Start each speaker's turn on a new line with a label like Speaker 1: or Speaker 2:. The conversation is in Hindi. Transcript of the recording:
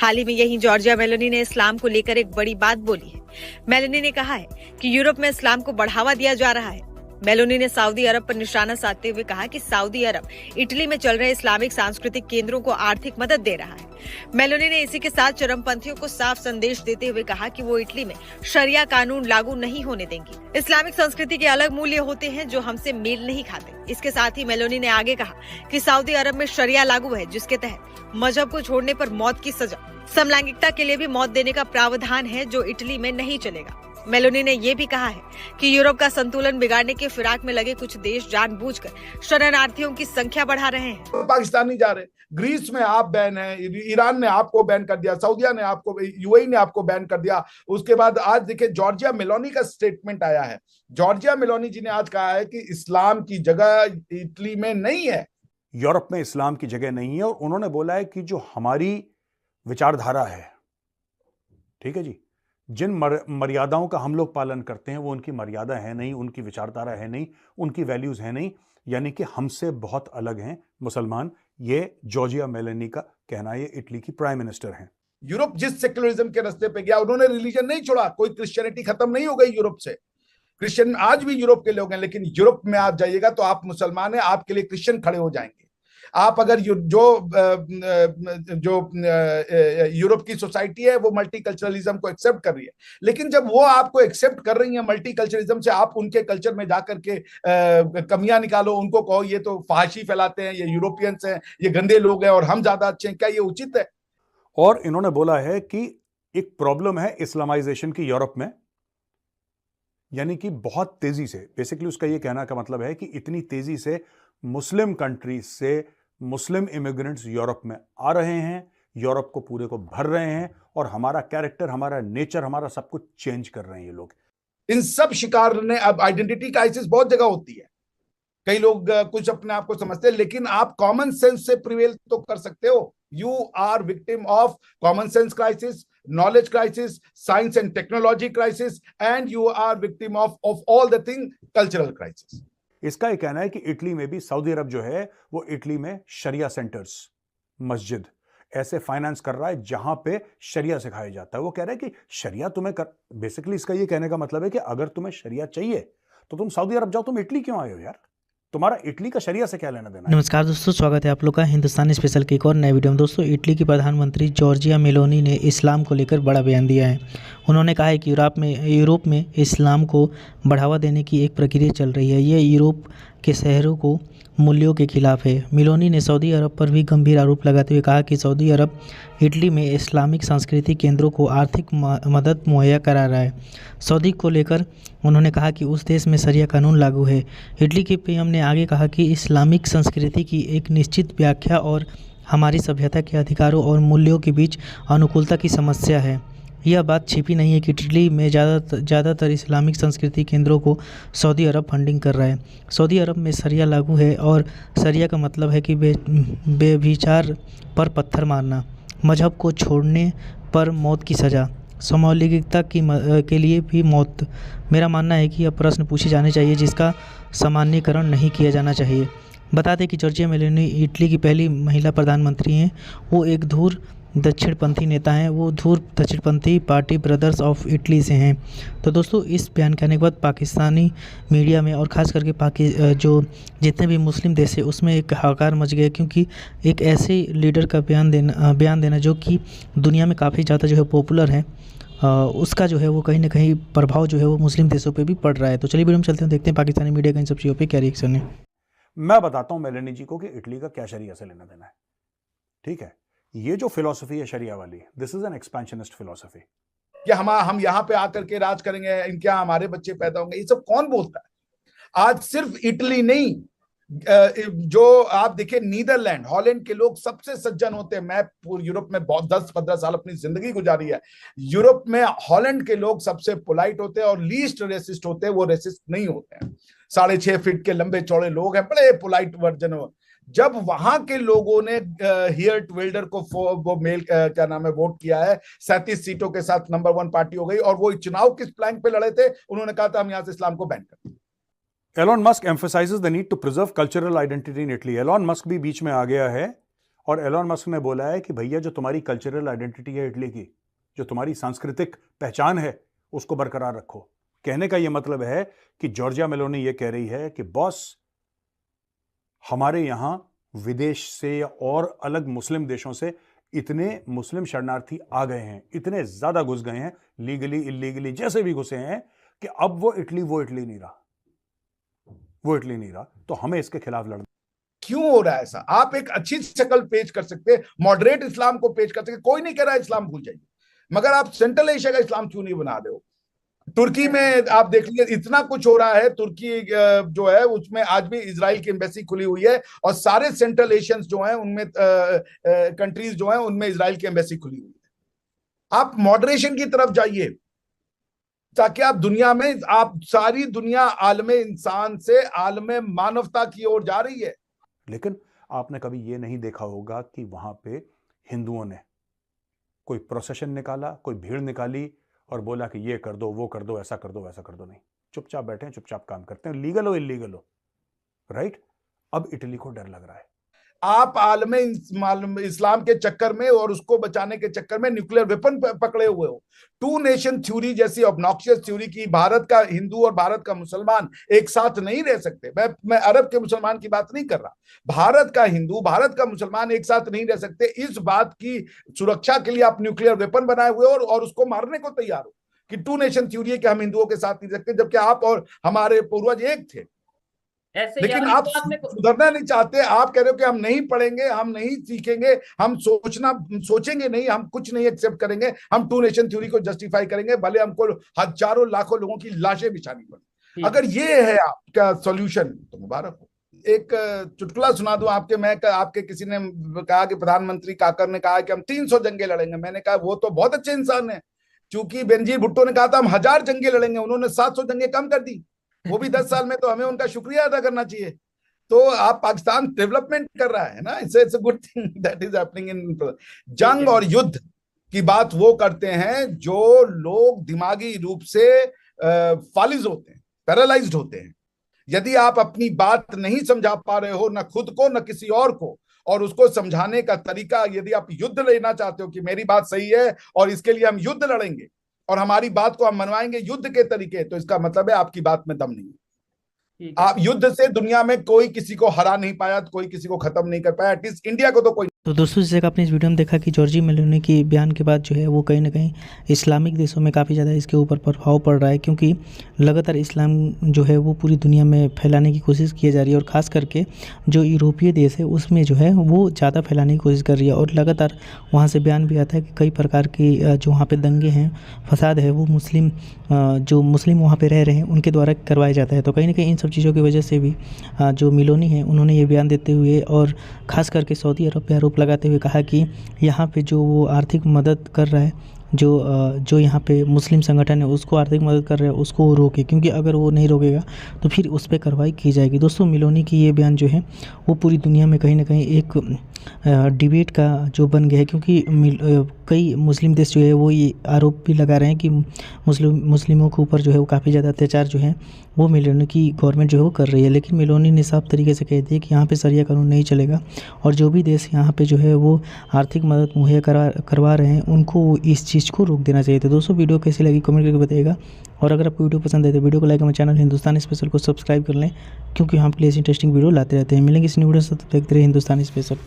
Speaker 1: हाल ही में यही जॉर्जिया मेलोनी ने इस्लाम को लेकर एक बड़ी बात बोली है। मेलोनी ने कहा है कि यूरोप में इस्लाम को बढ़ावा दिया जा रहा है। मेलोनी ने सऊदी अरब पर निशाना साधते हुए कहा कि सऊदी अरब इटली में चल रहे इस्लामिक सांस्कृतिक केंद्रों को आर्थिक मदद दे रहा है। मेलोनी ने इसी के साथ चरमपंथियों को साफ संदेश देते हुए कहा कि वो इटली में शरिया कानून लागू नहीं होने देंगी। इस्लामिक संस्कृति के अलग मूल्य होते हैं जो हमसे मेल नहीं खाते। इसके साथ ही मेलोनी ने आगे कहा कि सऊदी अरब में शरिया लागू है, जिसके तहत मजहब को छोड़ने पर मौत की सजा, समलैंगिकता के लिए भी मौत देने का प्रावधान है, जो इटली में नहीं चलेगा। मेलोनी ने यह भी कहा है कि यूरोप का संतुलन बिगाड़ने के फिराक में लगे कुछ देश जानबूझकर शरणार्थियों की संख्या बढ़ा रहे हैं।
Speaker 2: पाकिस्तान नहीं जा रहे, ग्रीस में आप बैन है, ईरान ने आपको बैन कर दिया, सऊदिया ने आपको, यूएई ने आपको बैन कर दिया। उसके बाद आज देखिए जॉर्जिया मेलोनी का स्टेटमेंट आया है। जॉर्जिया मेलोनी जी ने आज कहा है कि इस्लाम की जगह इटली में नहीं है,
Speaker 3: यूरोप में इस्लाम की जगह नहीं है। और उन्होंने बोला है कि जो हमारी विचारधारा है, ठीक है जी, जिन मर्यादाओं का हम लोग पालन करते हैं वो उनकी मर्यादा है नहीं, उनकी विचारधारा है नहीं, उनकी वैल्यूज है नहीं, यानी कि हमसे बहुत अलग हैं मुसलमान। ये जॉर्जिया मेलोनी का कहना है। ये इटली की प्राइम मिनिस्टर हैं।
Speaker 2: यूरोप जिस सेक्युलरिज्म के रास्ते पे गया, उन्होंने रिलीजन नहीं छोड़ा। कोई क्रिश्चियनिटी खत्म नहीं हो गई यूरोप से। क्रिश्चियन आज भी यूरोप के लोग हैं, लेकिन यूरोप में आप जाइएगा तो आप मुसलमान हैं, आपके लिए क्रिश्चियन खड़े हो जाएंगे। आप अगर जो यूरोप की सोसाइटी है वो मल्टीकल्चरलिज्म को एक्सेप्ट कर रही है, लेकिन जब वो आपको एक्सेप्ट कर रही है मल्टीकल्चरलिज्म से, आप उनके कल्चर में जाकर के कमियां निकालो, उनको कहो ये तो फहाशी फैलाते हैं, ये यूरोपियंस हैं, ये गंदे लोग हैं और हम ज्यादा अच्छे हैं, क्या ये उचित है?
Speaker 3: और इन्होंने बोला है कि एक प्रॉब्लम है इस्लामाइजेशन की यूरोप में, यानी कि बहुत तेजी से, बेसिकली उसका ये कहना का मतलब है कि इतनी तेजी से मुस्लिम कंट्रीज से मुस्लिम इमिग्रेंट्स यूरोप में आ रहे हैं, यूरोप को पूरे को भर रहे हैं और हमारा कैरेक्टर, हमारा नेचर, हमारा सब कुछ चेंज कर रहे हैं ये लोग।
Speaker 2: इन सब शिकार ने, अब आइडेंटिटी क्राइसिस बहुत जगह होती है, कई लोग कुछ अपने आप को समझते हैं, लेकिन आप कॉमन सेंस से प्रिवेल तो कर सकते हो। You are victim of common sense crisis, knowledge crisis, science and technology crisis, and you are victim of all the thing cultural crisis.
Speaker 3: इसका यह कहना है कि इटली में भी, सऊदी अरब जो है वो इटली में शरिया सेंटर्स, मस्जिद ऐसे फाइनेंस कर रहा है जहां पे शरिया सिखाया जाता है। वो कह रहा है कि शरिया तुम्हें बेसिकली इसका ये कहने का मतलब है कि अगर तुम्हें शरिया चाहिए तो तुम सऊदी अरब जाओ, तुम इटली क्यों आए हो यार? तुम्हारा इटली का शरिया से क्या लेना देना है?
Speaker 4: नमस्कार दोस्तों, स्वागत है आप लोग का हिंदुस्तानी स्पेशल की एक और नए वीडियो में। दोस्तों, इटली की प्रधानमंत्री जॉर्जिया मेलोनी ने इस्लाम को लेकर बड़ा बयान दिया है। उन्होंने कहा है कि यूरोप में इस्लाम को बढ़ावा देने की एक प्रक्रिया चल रही है। ये यूरोप के शहरों को मूल्यों के खिलाफ है। मेलोनी ने सऊदी अरब पर भी गंभीर आरोप लगाते हुए कहा कि सऊदी अरब इटली में इस्लामिक सांस्कृतिक केंद्रों को आर्थिक मदद मुहैया करा रहा है। सऊदी को लेकर उन्होंने कहा कि उस देश में शरिया कानून लागू है। इटली के पीएम ने आगे कहा कि इस्लामिक संस्कृति की एक निश्चित व्याख्या और हमारी सभ्यता के अधिकारों और मूल्यों के बीच अनुकूलता की समस्या है। यह बात छिपी नहीं है कि इटली में ज़्यादातर इस्लामिक संस्कृति केंद्रों को सऊदी अरब फंडिंग कर रहा है। सऊदी अरब में शरिया लागू है और शरिया का मतलब है कि बेविचार पर पत्थर मारना, मजहब को छोड़ने पर मौत की सज़ा, समलैंगिकता के लिए भी मौत। मेरा मानना है कि यह प्रश्न पूछे जाने चाहिए जिसका सामान्यीकरण नहीं किया जाना चाहिए। बता दें कि जॉर्जिया मेलोनी इटली की पहली महिला प्रधानमंत्री हैं। वो एक धूर दक्षिणपंथी नेता हैं। वो धूर दक्षिणपंथी पार्टी ब्रदर्स ऑफ इटली से हैं। तो दोस्तों, इस बयान के आने के बाद पाकिस्तानी मीडिया में और ख़ास करके जो जितने भी मुस्लिम देश है उसमें एक हाहाकार मच गया, क्योंकि एक ऐसे लीडर का बयान देना जो कि दुनिया में काफ़ी ज़्यादा जो है पॉपुलर है, उसका जो है वो कहीं ना कहीं प्रभाव जो है वो मुस्लिम देशों पे भी पड़ रहा है। तो चलिए वीडियो में चलते हैं, देखते हैं पाकिस्तानी मीडिया का इन सब चीज़ों पे क्या रिएक्शन है।
Speaker 3: मैं बताता हूं मेलोनी जी को कि इटली का क्या शरिया से लेना देना है। ठीक है, ये जो फिलॉसफी है शरिया वाली, this is an expansionist philosophy.
Speaker 2: कि हम यहाँ पे आकर के राज करेंगे, इनके यहाँ हमारे बच्चे पैदा होंगे, ये सब कौन बोलता है? आज सिर्फ इटली नहीं, जो आप देखिए नीदरलैंड, हॉलैंड के लोग सबसे सज्जन होते हैं। मैं पूरे यूरोप में बहुत 10-15 साल अपनी जिंदगी गुजारी है। यूरोप में हॉलैंड के लोग सबसे पोलाइट होते हैं और लीस्ट रेसिस्ट होते हैं। वो रेसिस्ट नहीं होते हैं। 6.5 फीट के लंबे चौड़े लोग हैं, बड़े पोलाइट वर्जन हो। जब वहां के लोगों ने हियर्ट विल्डर को वो मेल क्या नाम है वोट किया है, 37 सीटों के साथ नंबर 1 पार्टी हो गई। और वो चुनाव किस प्लैंक पे लड़े थे? उन्होंने कहा था हम यहां से इस्लाम को बैन कर।
Speaker 3: Elon Musk emphasizes the need to preserve cultural identity in Italy. Elon Musk भी बीच में आ गया है और एलोन मस्क ने बोला है कि भैया जो तुम्हारी कल्चरल आइडेंटिटी है इटली की, जो तुम्हारी सांस्कृतिक पहचान है, उसको बरकरार रखो। कहने का यह मतलब है कि जॉर्जिया मेलोनी यह कह रही है कि बॉस, हमारे यहां विदेश से और अलग मुस्लिम देशों से इतने मुस्लिम शरणार्थी आ गए हैं, इतने ज्यादा घुस गए हैं, लीगली इलीगली जैसे भी घुसे हैं, कि अब वो इटली नहीं रहा, वो इटली नहीं रहा। तो हमें इसके खिलाफ लड़ना।
Speaker 2: क्यों हो रहा है ऐसा? आप एक अच्छी शक्ल पेश कर सकते, मॉडरेट इस्लाम को पेश कर सकते, कोई नहीं कह रहा इस्लाम भूल जाइए, मगर आप सेंट्रल एशिया का इस्लाम क्यों नहीं बना रहे हो? तुर्की में आप देख लीजिए, इतना कुछ हो रहा है। तुर्की जो है उसमें आज भी इजराइल की एम्बेसी खुली हुई है, और सारे सेंट्रल एशियंस जो हैं उनमें कंट्रीज जो हैं उनमें इजराइल की एम्बेसी खुली हुई है। आप मॉडरेशन की तरफ जाइए, ताकि आप दुनिया में, आप सारी दुनिया आलमे इंसान से आलमे मानवता की ओर जा रही है।
Speaker 3: लेकिन आपने कभी ये नहीं देखा होगा कि वहां पे हिंदुओं ने कोई प्रोसेशन निकाला, कोई भीड़ निकाली और बोला कि ये कर दो, वो कर दो, ऐसा कर दो, वैसा कर दो। नहीं, चुपचाप बैठे हैं, चुपचाप काम करते हैं, लीगल हो इलीगल हो, राइट। अब इटली को डर लग रहा है।
Speaker 2: आप आलमे इस्लाम के चक्कर में और उसको बचाने के चक्कर में न्यूक्लियर वेपन पकड़े हुए हो। टू नेशन थ्योरी जैसी ऑब्नॉक्सियस थ्योरी की भारत का हिंदू और भारत का मुसलमान एक साथ नहीं रह सकते। मैं अरब के मुसलमान की बात नहीं कर रहा, भारत का हिंदू, भारत का मुसलमान एक साथ नहीं रह सकते। इस बात की सुरक्षा के लिए आप न्यूक्लियर वेपन बनाए हुए हो और उसको मारने को तैयार हो कि टू नेशन थ्योरी है कि हम हिंदुओं के साथ नहीं रह सकते, जबकि आप और हमारे पूर्वज एक थे। लेकिन आप सुधरना नहीं चाहते। आप कह रहे हो कि हम नहीं पढ़ेंगे, हम नहीं सीखेंगे, हम सोचेंगे नहीं, हम कुछ नहीं एक्सेप्ट करेंगे, हम टू नेशन थ्योरी को जस्टिफाई करेंगे, भले हमको हजारों लाखों लोगों की लाशें बिछानी पड़े। अगर ये है आपका सॉल्यूशन तो मुबारक हो। एक चुटकुला सुना दूं आपके, आपके किसी ने कहा कि प्रधानमंत्री काकर ने कहा कि हम 300 जंगे लड़ेंगे। मैंने कहा वो तो बहुत अच्छे इंसान है, क्योंकि बेनजीर भुट्टो ने कहा था हम 1000 जंगे लड़ेंगे, उन्होंने 700 जंगे कम कर दी, वो भी 10 साल में। तो हमें उनका शुक्रिया अदा करना चाहिए। तो आप, पाकिस्तान डेवलपमेंट कर रहा है ना, it's a good thing that is happening in. जंग और युद्ध की बात वो करते हैं जो लोग दिमागी रूप से फालिज होते हैं, पैरालाइज्ड होते हैं। यदि आप अपनी बात नहीं समझा पा रहे हो, न खुद को न किसी और को, और उसको समझाने का तरीका, यदि आप युद्ध लेना चाहते हो कि मेरी बात सही है और इसके लिए हम युद्ध लड़ेंगे और हमारी बात को हम मनवाएंगे युद्ध के तरीके, तो इसका मतलब है आपकी बात में दम नहीं है। आप युद्ध से दुनिया में कोई किसी को हरा नहीं पाया, कोई किसी को खत्म नहीं कर पाया, एटलीस्ट इंडिया को तो कोई।
Speaker 4: तो दोस्तों, जैसे कि आपने इस वीडियो में देखा कि जॉर्जिया मेलोनी के बयान के बाद जो है वो कहीं ना कहीं इस्लामिक देशों में काफ़ी ज़्यादा इसके ऊपर प्रभाव पड़ रहा है, क्योंकि लगातार इस्लाम जो है वो पूरी दुनिया में फैलाने की कोशिश की जा रही है, और ख़ास करके जो यूरोपीय देश है उसमें जो है वो ज़्यादा फैलाने की कोशिश कर रही है। और लगातार वहाँ से बयान भी आता है कि कई प्रकार की जो वहाँ पर दंगे हैं, फसाद है, वो जो मुस्लिम वहाँ पर रह रहे हैं उनके द्वारा करवाया जाता है। तो कहीं ना कहीं इन सब चीज़ों की वजह से भी जो मेलोनी है उन्होंने ये बयान देते हुए और ख़ास करके सऊदी अरब पे आरोप लगाते हुए कहा कि यहाँ पे जो वो आर्थिक मदद कर रहा है, जो यहाँ पे मुस्लिम संगठन है उसको आर्थिक मदद कर रहा है, उसको वो रोके, क्योंकि अगर वो नहीं रोकेगा तो फिर उस पर कार्रवाई की जाएगी। दोस्तों, मेलोनी की ये बयान जो है वो पूरी दुनिया में कहीं ना कहीं एक डिबेट का जो बन गया है, क्योंकि कई मुस्लिम देश जो है वो ये आरोप भी लगा रहे हैं कि मुस्लिमों के ऊपर जो है वो काफ़ी ज़्यादा अत्याचार जो है वो मेलोनी की गवर्नमेंट जो है वो कर रही है। लेकिन मेलोनी ने साफ तरीके से कह दिया कि यहाँ पे शरिया कानून नहीं चलेगा, और जो भी देश यहाँ पे जो है वो आर्थिक मदद मुहैया करवा रहे हैं उनको इस चीज़ को रोक देना चाहिए। तो दोस्तों, वीडियो कैसी लगी कमेंट करके बताइएगा, और अगर आपको वीडियो पसंद है तो वीडियो को लाइक, हमारे चैनल हिंदुस्तानी स्पेशल को सब्सक्राइब कर लें, क्योंकि हम प्लेस इंटरेस्टिंग वीडियो लाते रहते हैं। मिलेंगे इस वीडियो से, तब तक देखते रहिए हिंदुस्तानी स्पेशल।